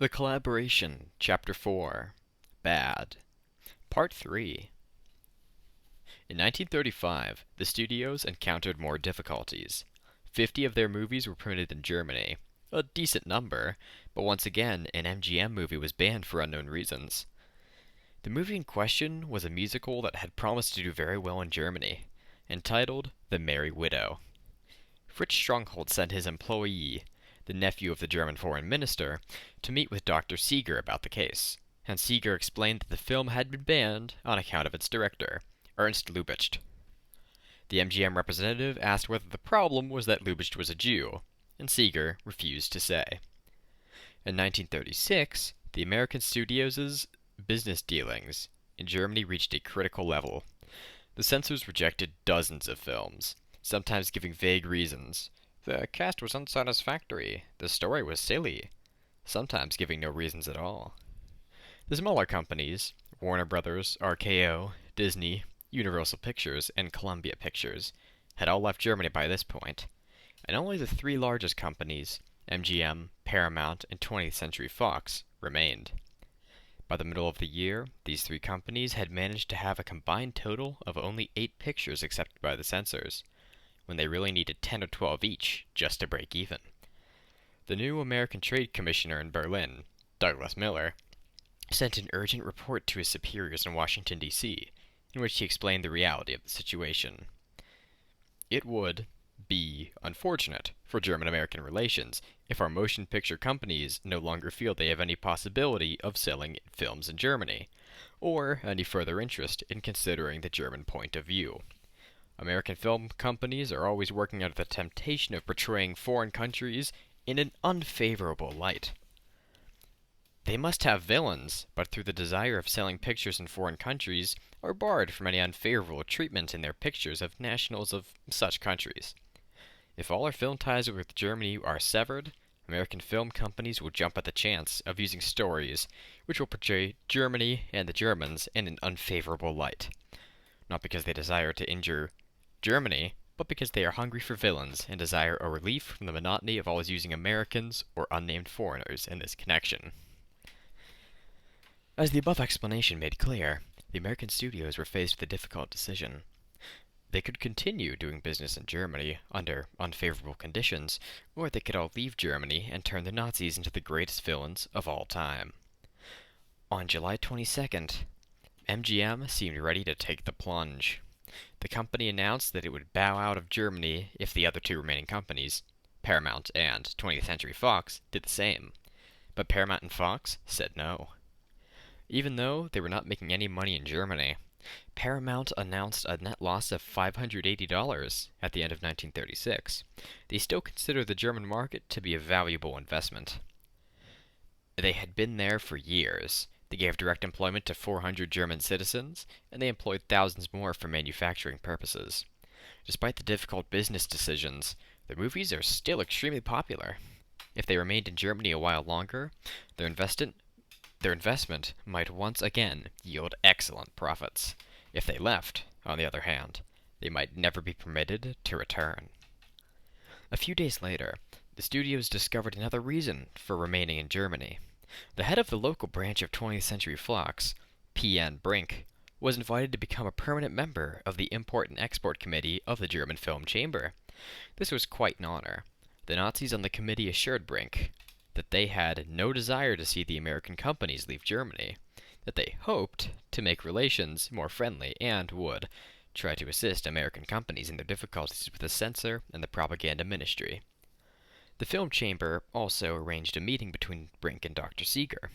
The Collaboration, Chapter 4, Bad, Part 3. In 1935, the studios encountered more difficulties. 50 of their movies were printed in Germany, a decent number, but once again, an MGM movie was banned for unknown reasons. The movie in question was a musical that had promised to do very well in Germany, entitled The Merry Widow. Fritz Stronghold sent his employee, the nephew of the German foreign minister, to meet with Dr. Seeger about the case, and Seeger explained that the film had been banned on account of its director, Ernst Lubitsch. The MGM representative asked whether the problem was that Lubitsch was a Jew, and Seeger refused to say. In 1936, the American studios' business dealings in Germany reached a critical level. The censors rejected dozens of films, sometimes giving vague reasons. The cast was unsatisfactory. The story was silly. Sometimes giving no reasons at all. The smaller companies, Warner Brothers, RKO, Disney, Universal Pictures, and Columbia Pictures, had all left Germany by this point, and only the three largest companies, MGM, Paramount, and 20th Century Fox, remained. By the middle of the year, these three companies had managed to have a combined total of only 8 pictures accepted by the censors, when they really needed 10 or 12 each just to break even. The new American Trade Commissioner in Berlin, Douglas Miller, sent an urgent report to his superiors in Washington, D.C., in which he explained the reality of the situation. It would be unfortunate for German-American relations if our motion picture companies no longer feel they have any possibility of selling films in Germany, or any further interest in considering the German point of view. American film companies are always working under the temptation of portraying foreign countries in an unfavorable light. They must have villains, but through the desire of selling pictures in foreign countries, are barred from any unfavorable treatment in their pictures of nationals of such countries. If all our film ties with Germany are severed, American film companies will jump at the chance of using stories which will portray Germany and the Germans in an unfavorable light. Not because they desire to injure Germany, but because they are hungry for villains and desire a relief from the monotony of always using Americans or unnamed foreigners in this connection. As the above explanation made clear, the American studios were faced with a difficult decision. They could continue doing business in Germany under unfavorable conditions, or they could all leave Germany and turn the Nazis into the greatest villains of all time. On July 22nd, MGM seemed ready to take the plunge. The company announced that it would bow out of Germany if the other two remaining companies, Paramount and 20th Century Fox, did the same. But Paramount and Fox said no. Even though they were not making any money in Germany, Paramount announced a net loss of $580 at the end of 1936. They still consider the German market to be a valuable investment. They had been there for years. They gave direct employment to 400 German citizens, and they employed thousands more for manufacturing purposes. Despite the difficult business decisions, their movies are still extremely popular. If they remained in Germany a while longer, their investment might once again yield excellent profits. If they left, on the other hand, they might never be permitted to return. A few days later, the studios discovered another reason for remaining in Germany. The head of the local branch of 20th Century Fox, P.N. Brink, was invited to become a permanent member of the Import and Export Committee of the German Film Chamber. This was quite an honor. The Nazis on the committee assured Brink that they had no desire to see the American companies leave Germany, that they hoped to make relations more friendly and would try to assist American companies in their difficulties with the censor and the propaganda ministry. The film chamber also arranged a meeting between Brink and Dr. Seeger.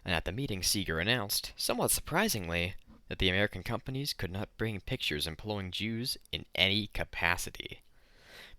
And at the meeting, Seeger announced, somewhat surprisingly, that the American companies could not bring pictures employing Jews in any capacity.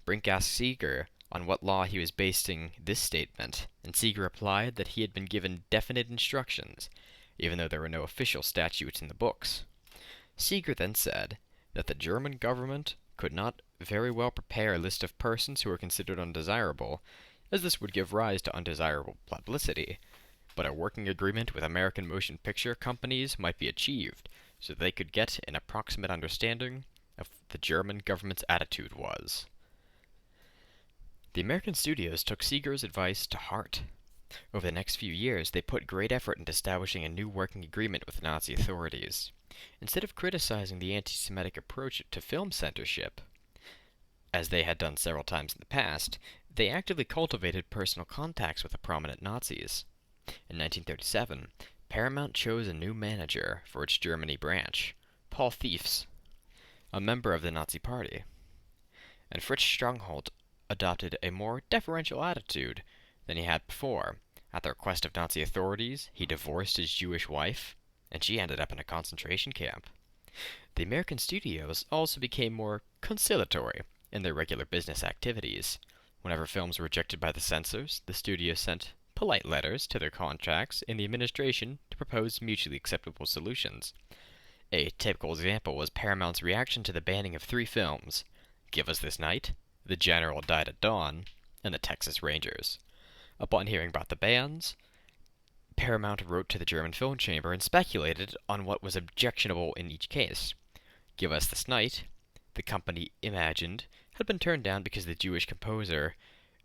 Brink asked Seeger on what law he was basing this statement, and Seeger replied that he had been given definite instructions, even though there were no official statutes in the books. Seeger then said that the German government could not very well prepare a list of persons who were considered undesirable, as this would give rise to undesirable publicity, but a working agreement with American motion picture companies might be achieved, so they could get an approximate understanding of what the German government's attitude was. The American studios took Seeger's advice to heart. Over the next few years, they put great effort into establishing a new working agreement with Nazi authorities. Instead of criticizing the anti-Semitic approach to film censorship, as they had done several times in the past, they actively cultivated personal contacts with the prominent Nazis. In 1937, Paramount chose a new manager for its Germany branch, Paul Thiefs, a member of the Nazi Party. And Fritz Stronghold adopted a more deferential attitude than he had before. At the request of Nazi authorities, he divorced his Jewish wife, and she ended up in a concentration camp. The American studios also became more conciliatory in their regular business activities. Whenever films were rejected by the censors, the studio sent polite letters to their contacts in the administration to propose mutually acceptable solutions. A typical example was Paramount's reaction to the banning of 3 films: Give Us This Night, The General Died at Dawn, and The Texas Rangers. Upon hearing about the bans, Paramount wrote to the German Film Chamber and speculated on what was objectionable in each case. Give Us This Night, the company imagined, had been turned down because the Jewish composer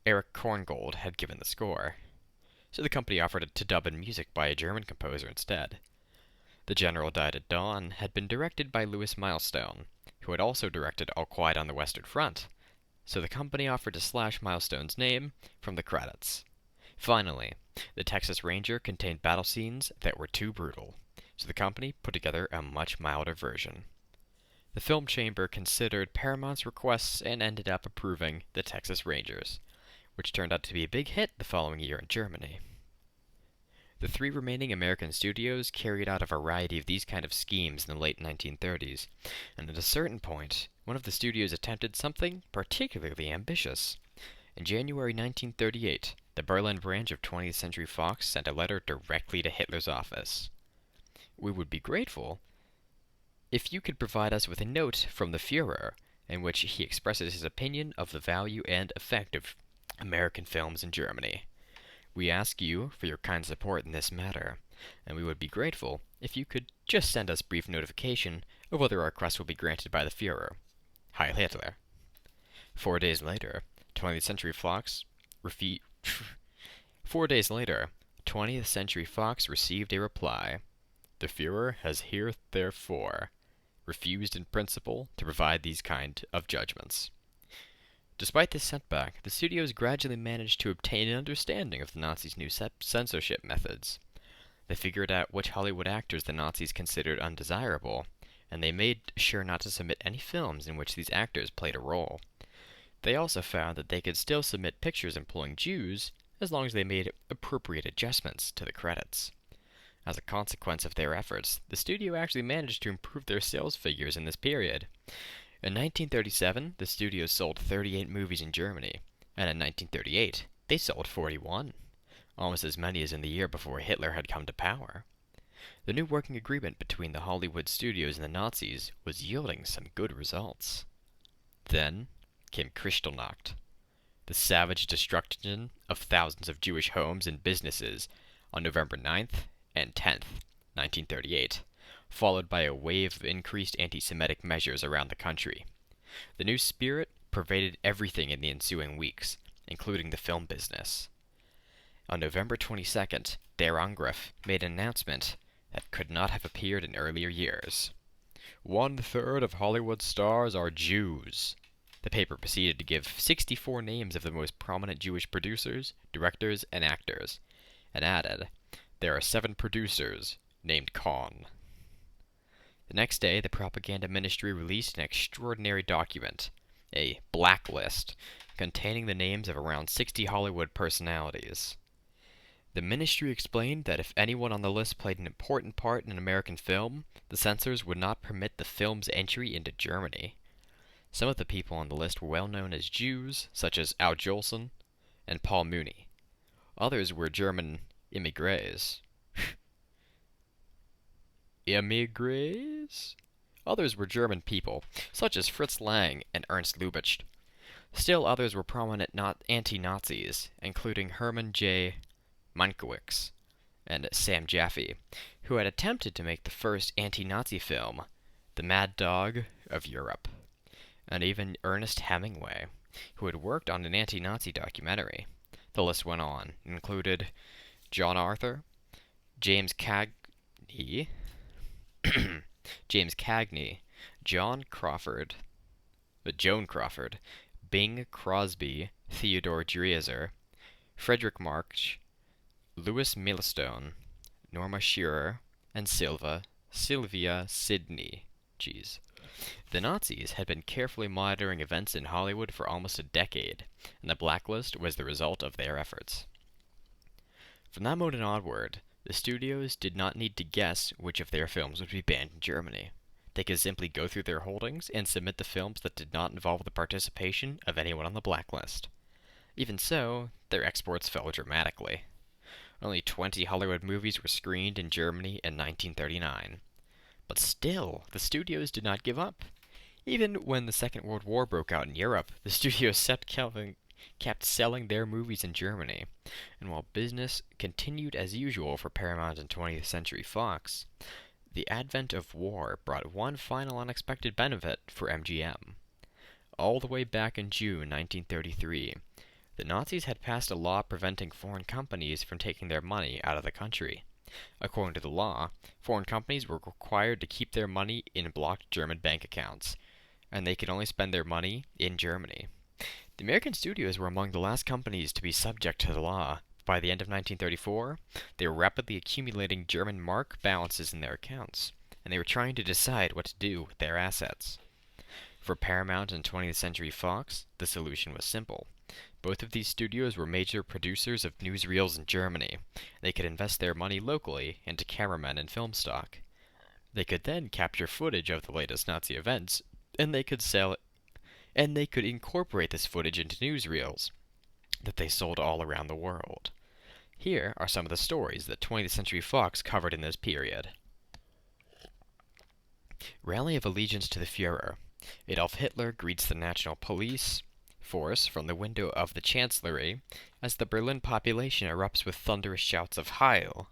Erich Korngold had given the score. So the company offered to dub in music by a German composer instead. The General Died at Dawn had been directed by Louis Milestone, who had also directed All Quiet on the Western Front, so the company offered to slash Milestone's name from the credits. Finally, The Texas Ranger contained battle scenes that were too brutal, so the company put together a much milder version. The film chamber considered Paramount's requests and ended up approving The Texas Rangers, which turned out to be a big hit the following year in Germany. The 3 remaining American studios carried out a variety of these kind of schemes in the late 1930s, and at a certain point, one of the studios attempted something particularly ambitious. In January 1938, the Berlin branch of 20th Century Fox sent a letter directly to Hitler's office. We would be grateful if you could provide us with a note from the Fuhrer in which he expresses his opinion of the value and effect of American films in Germany. We ask you for your kind support in this matter, and we would be grateful if you could just send us brief notification of whether our request will be granted by the Fuhrer. Heil Hitler. 4 days later, 20th Century Fox 4 days later, 20th Century Fox received a reply. The Fuhrer has therefore refused in principle to provide these kind of judgments. Despite this setback, the studios gradually managed to obtain an understanding of the Nazis' new censorship methods. They figured out which Hollywood actors the Nazis considered undesirable, and they made sure not to submit any films in which these actors played a role. They also found that they could still submit pictures employing Jews as long as they made appropriate adjustments to the credits. As a consequence of their efforts, the studio actually managed to improve their sales figures in this period. In 1937, the studio sold 38 movies in Germany, and in 1938, they sold 41, almost as many as in the year before Hitler had come to power. The new working agreement between the Hollywood studios and the Nazis was yielding some good results. Then came Kristallnacht, the savage destruction of thousands of Jewish homes and businesses on November 9th and 10th, 1938. Followed by a wave of increased anti-Semitic measures around the country. The new spirit pervaded everything in the ensuing weeks, including the film business. On November 22nd, Der Angriff made an announcement that could not have appeared in earlier years. 1/3 of Hollywood stars are Jews. The paper proceeded to give 64 names of the most prominent Jewish producers, directors, and actors, and added, there are 7 producers named Kahn. The next day, the propaganda ministry released an extraordinary document, a blacklist, containing the names of around 60 Hollywood personalities. The ministry explained that if anyone on the list played an important part in an American film, the censors would not permit the film's entry into Germany. Some of the people on the list were well known as Jews, such as Al Jolson and Paul Mooney. Others were German immigrés. Others were German people, such as Fritz Lang and Ernst Lubitsch. Still others were prominent anti-Nazis, including Hermann J. Mankiewicz and Sam Jaffe, who had attempted to make the first anti-Nazi film, The Mad Dog of Europe, and even Ernest Hemingway, who had worked on an anti-Nazi documentary. The list went on. It included John Arthur, James Cagney, James Cagney, Joan Crawford, Bing Crosby, Theodore Dreiser, Frederick March, Louis Millstone, Norma Shearer, and Sylvia Sidney. Jeez. The Nazis had been carefully monitoring events in Hollywood for almost a decade, and the blacklist was the result of their efforts. From that moment onward, the studios did not need to guess which of their films would be banned in Germany. They could simply go through their holdings and submit the films that did not involve the participation of anyone on the blacklist. Even so, their exports fell dramatically. Only 20 Hollywood movies were screened in Germany in 1939. But still, the studios did not give up. Even when the Second World War broke out in Europe, the studios kept selling their movies in Germany. And while business continued as usual for Paramount and 20th Century Fox, the advent of war brought one final unexpected benefit for MGM. All the way back in June 1933, the Nazis had passed a law preventing foreign companies from taking their money out of the country. According to the law, foreign companies were required to keep their money in blocked German bank accounts, and they could only spend their money in Germany. The American studios were among the last companies to be subject to the law. By the end of 1934, they were rapidly accumulating German mark balances in their accounts, and they were trying to decide what to do with their assets. For Paramount and 20th Century Fox, the solution was simple. Both of these studios were major producers of newsreels in Germany. They could invest their money locally into cameramen and film stock. They could then capture footage of the latest Nazi events, and they could incorporate this footage into newsreels that they sold all around the world. Here are some of the stories that 20th Century Fox covered in this period. Rally of Allegiance to the Fuhrer. Adolf Hitler greets the National Police Force from the window of the Chancellery as the Berlin population erupts with thunderous shouts of Heil.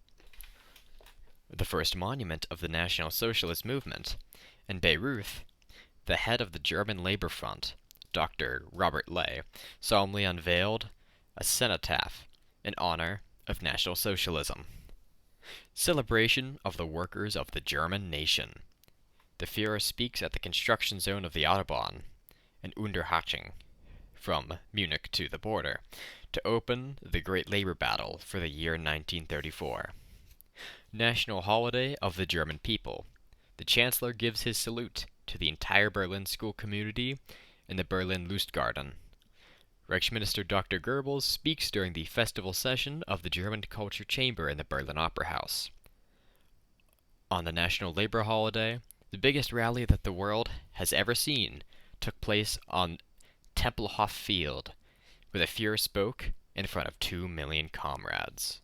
The first monument of the National Socialist movement. In Bayreuth, the head of the German Labor Front, Dr. Robert Ley, solemnly unveiled a cenotaph in honor of National Socialism. Celebration of the workers of the German nation. The Führer speaks at the construction zone of the Autobahn in Unterhaching, from Munich to the border, to open the great labor battle for the year 1934. National holiday of the German people. The Chancellor gives his salute to the entire Berlin school community in the Berlin Lustgarten. Reichsminister Dr. Goebbels speaks during the festival session of the German Culture Chamber in the Berlin Opera House. On the National Labor Holiday, the biggest rally that the world has ever seen took place on Tempelhof Field, where the Führer spoke in front of 2 million comrades.